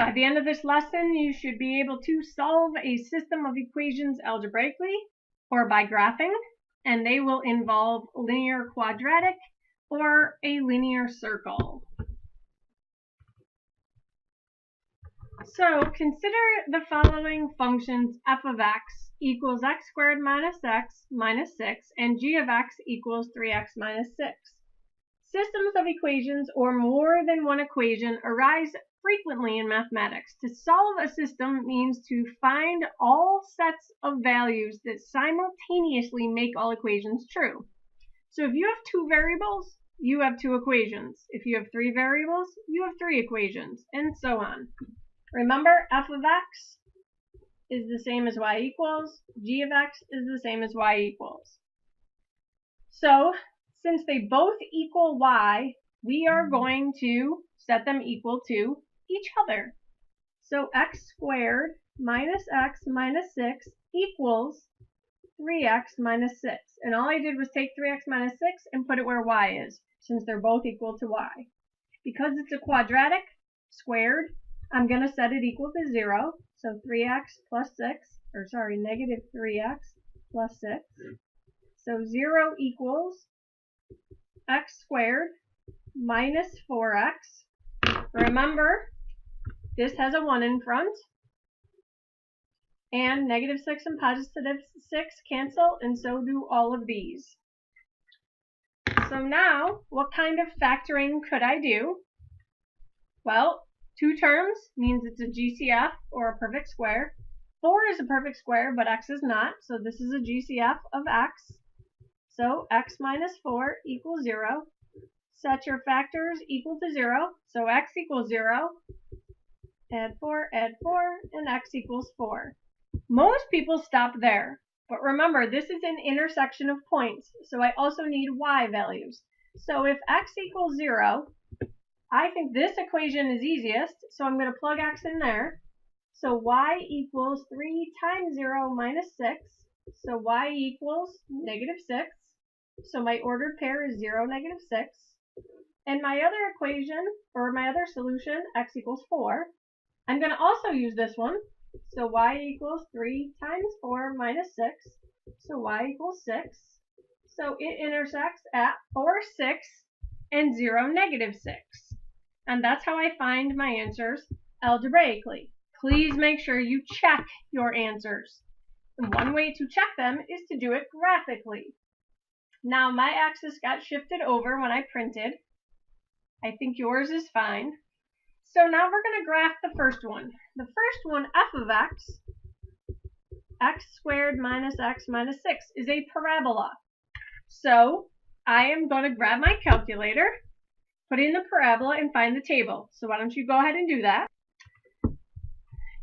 By the end of this lesson, you should be able to solve a system of equations algebraically or by graphing, and they will involve linear quadratic or a linear circle. So consider the following functions: f of x equals x squared minus x minus 6 and g of x equals 3x minus 6. Systems of equations or more than one equation arise frequently in mathematics. To solve a system means to find all sets of values that simultaneously make all equations true. So if you have two variables, you have two equations. If you have three variables, you have three equations, and so on. Remember, f of x is the same as y equals, g of x is the same as y equals. So, since they both equal y, we are going to set them equal to each other. So x squared minus x minus 6 equals 3x minus 6. And all I did was take 3x minus 6 and put it where y is, since they're both equal to y. Because it's a quadratic squared, I'm going to set it equal to 0. So 3x plus 6, or sorry, negative 3x plus 6. So 0 equals x squared minus 4x. Remember, this has a 1 in front. And negative 6 and positive 6 cancel, and so do all of these. So now, what kind of factoring could I do? Well, two terms means it's a GCF, or a perfect square. 4 is a perfect square, but x is not, so this is a GCF of x. So x minus 4 equals 0. Set your factors equal to 0, so x equals 0. Add 4, and x equals 4. Most people stop there, but remember, this is an intersection of points, so I also need y values. So if x equals 0, I think this equation is easiest, so I'm going to plug x in there. So y equals 3 times 0 minus 6, so y equals negative 6. So my ordered pair is 0, negative 6. And my other equation, or my other solution, x equals 4. I'm going to also use this one. So y equals 3 times 4 minus 6. So y equals 6. So it intersects at 4, 6, and 0, negative 6. And that's how I find my answers algebraically. Please make sure you check your answers. And one way to check them is to do it graphically. Now my axis got shifted over when I printed. I think yours is fine. So now we're going to graph the first one. The first one, f of x squared minus x minus 6, is a parabola. So I am going to grab my calculator, put in the parabola, and find the table. So why don't you go ahead and do that.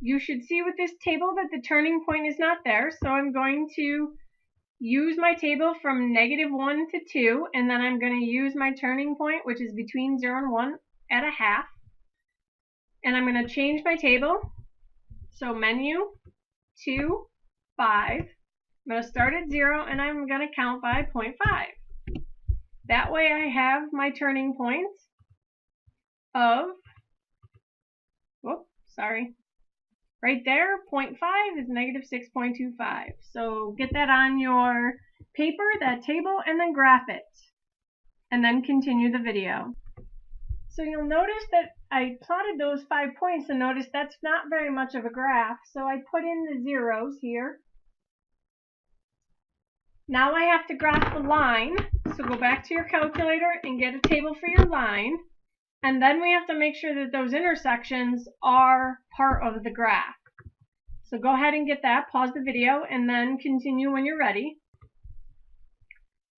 You should see with this table that the turning point is not there, so I'm going to use my table from negative 1 to 2, and then I'm going to use my turning point, which is between 0 and 1, at a half. And I'm going to change my table. So menu 2, 5. I'm going to start at 0, and I'm going to count by 0.5. That way I have my turning point of, right there, 0.5 is negative 6.25. So get that on your paper, that table, and then graph it. And then continue the video. So you'll notice that I plotted those 5 points, and notice that's not very much of a graph. So I put in the zeros here. Now I have to graph the line. So go back to your calculator and get a table for your line. And then we have to make sure that those intersections are part of the graph. So go ahead and get that, pause the video, and then continue when you're ready.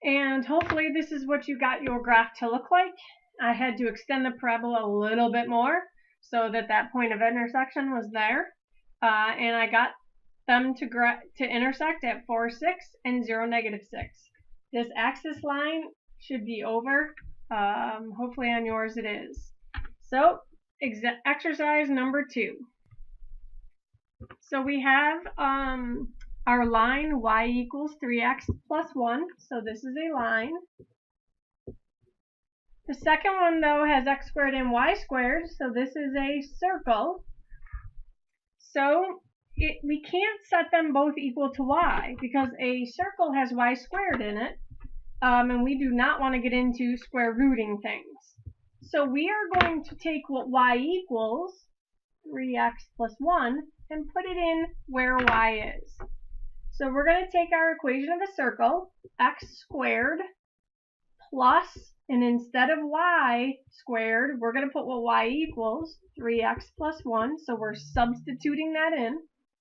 And hopefully this is what you got your graph to look like. I had to extend the parabola a little bit more so that that point of intersection was there. And I got them to intersect at 4, 6, and 0, negative 6. This axis line should be over. Hopefully on yours it is. So exercise number 2. So we have our line y equals 3x plus 1. So this is a line. The second one, though, has x squared and y squared. So this is a circle. So we can't set them both equal to y because a circle has y squared in it, and we do not want to get into square rooting things. So we are going to take what y equals, 3x plus 1, and put it in where y is. So we're going to take our equation of a circle, x squared plus, and instead of y squared, we're going to put what y equals, 3x plus 1, so we're substituting that in.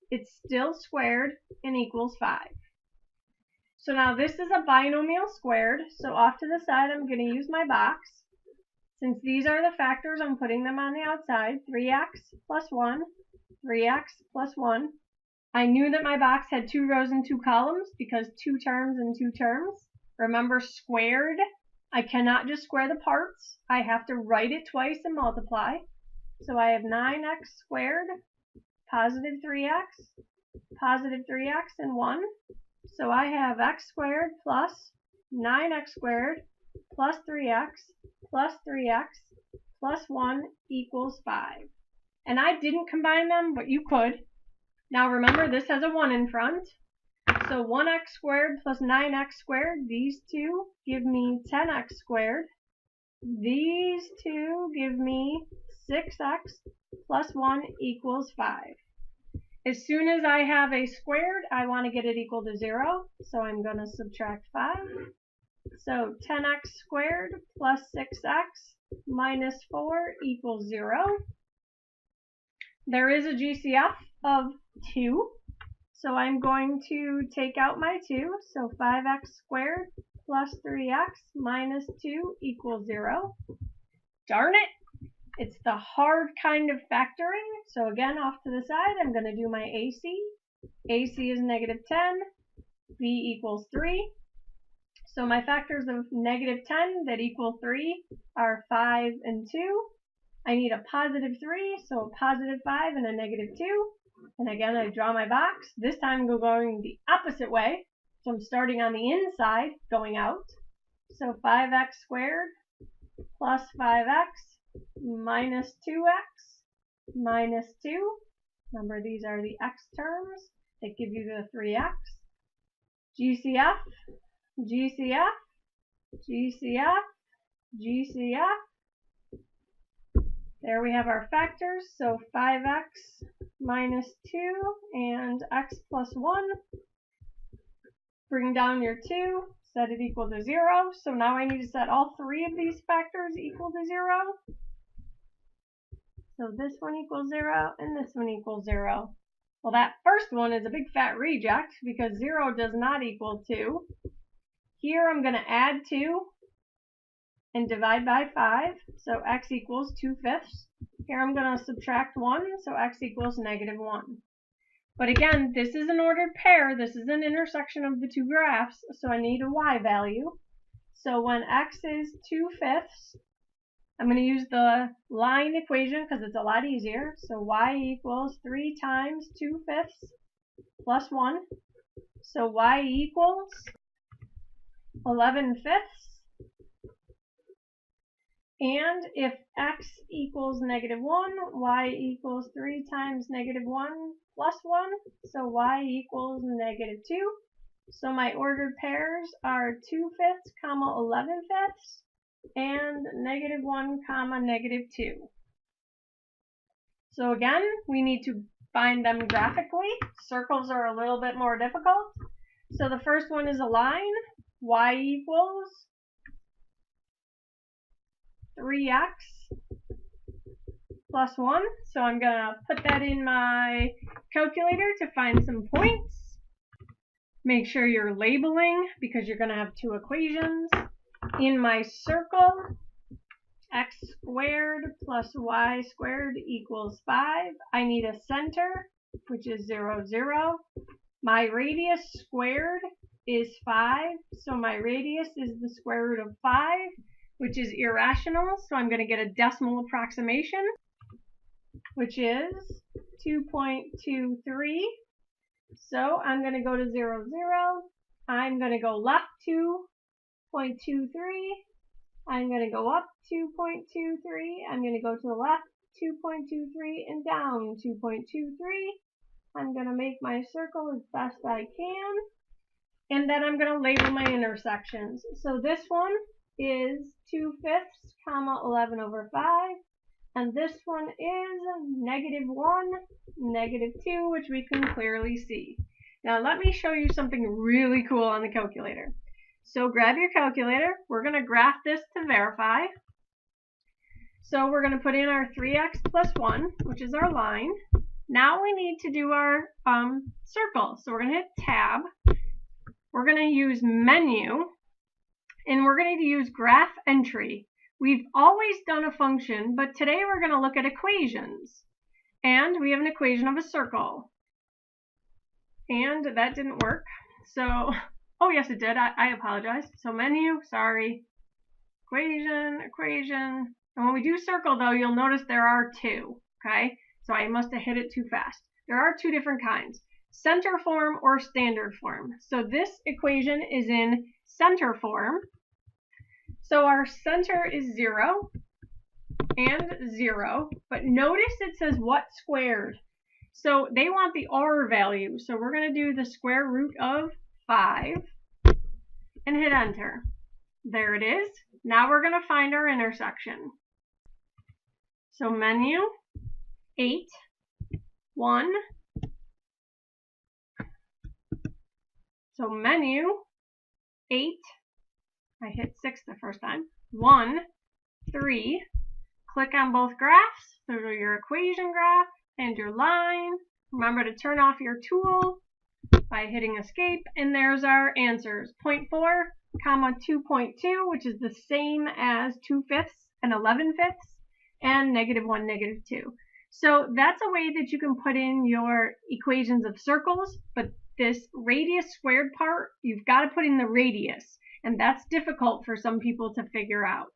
It's still squared and equals 5. So now this is a binomial squared, so off to the side I'm going to use my box. Since these are the factors, I'm putting them on the outside, 3x plus 1, 3x plus 1. I knew that my box had 2 rows and 2 columns because 2 terms and 2 terms. Remember, squared, I cannot just square the parts. I have to write it twice and multiply. So I have 9x squared, positive 3x, and 1. So I have x squared plus 9x squared plus 3x plus 3x plus 1 equals 5. And I didn't combine them, but you could. Now remember, this has a 1 in front. So 1x squared plus 9x squared, these two give me 10x squared. These two give me 6x plus 1 equals 5. As soon as I have a squared, I want to get it equal to 0, so I'm going to subtract 5. So 10x squared plus 6x minus 4 equals 0. There is a GCF of 2, so I'm going to take out my 2, so 5x squared plus 3x minus 2 equals 0. Darn it! It's the hard kind of factoring, so again, off to the side, I'm going to do my AC. AC is negative 10, B equals 3. So my factors of negative 10 that equal 3 are 5 and 2. I need a positive 3, so a positive 5 and a negative 2. And again, I draw my box. This time I'm going the opposite way. So I'm starting on the inside, going out. So 5x squared plus 5x minus 2x minus 2. Remember, these are the x terms that give you the 3x. GCF, GCF, GCF, GCF. There we have our factors, so 5x minus 2 and x plus 1. Bring down your 2, set it equal to 0. So now I need to set all 3 of these factors equal to 0. So this one equals 0 and this one equals 0. Well, that first one is a big fat reject because 0 does not equal 2. Here I'm going to add 2 and divide by 5, so x equals 2/5. Here I'm going to subtract 1, so x equals negative 1. But again, this is an ordered pair. This is an intersection of the two graphs, so I need a y value. So when x is 2/5, I'm going to use the line equation because it's a lot easier. So y equals 3 times 2/5 plus 1. So y equals 11/5. And if x equals negative 1, y equals 3 times negative 1 plus 1. So y equals negative 2. So my ordered pairs are 2/5, comma 11/5, and negative 1, comma negative 2. So again, we need to find them graphically. Circles are a little bit more difficult. So the first one is a line. Y equals 3x plus 1. So I'm going to put that in my calculator to find some points. Make sure you're labeling because you're going to have 2 equations. In my circle, x squared plus y squared equals 5. I need a center, which is 0, 0. My radius squared is 5, so my radius is the square root of 5, which is irrational, so I'm going to get a decimal approximation, which is 2.23. So I'm going to go to 0, 0. I'm going to go left 2.23. I'm going to go up 2.23. I'm going to go to the left 2.23 and down 2.23. I'm going to make my circle as best I can. And then I'm going to label my intersections. So this one is 2/5, comma 11 over 5. And this one is -1, -2, which we can clearly see. Now let me show you something really cool on the calculator. So grab your calculator. We're going to graph this to verify. So we're going to put in our 3x plus 1, which is our line. Now we need to do our circle. So we're going to hit tab. We're going to use menu, and we're going to use graph entry. We've always done a function, but today we're going to look at equations. And we have an equation of a circle. And that didn't work. So, oh yes it did. I apologize. So menu, sorry. Equation. And when we do circle though, you'll notice there are two. Okay? So I must have hit it too fast. There are two different kinds. Center form or standard form. So this equation is in center form. So our center is 0 and 0, but notice it says what squared. So they want the R value. So we're going to do the square root of 5 and hit enter. There it is. Now we're going to find our intersection. So menu, 8, 1. So menu, 8. I hit 6 the first time. 1, 3. Click on both graphs. So your equation graph and your line. Remember to turn off your tool by hitting escape. And there's our answers. 0.4, comma 2.2, which is the same as 2/5 and 11/5, and -1, -2. So that's a way that you can put in your equations of circles, but this radius squared part, you've got to put in the radius. And that's difficult for some people to figure out.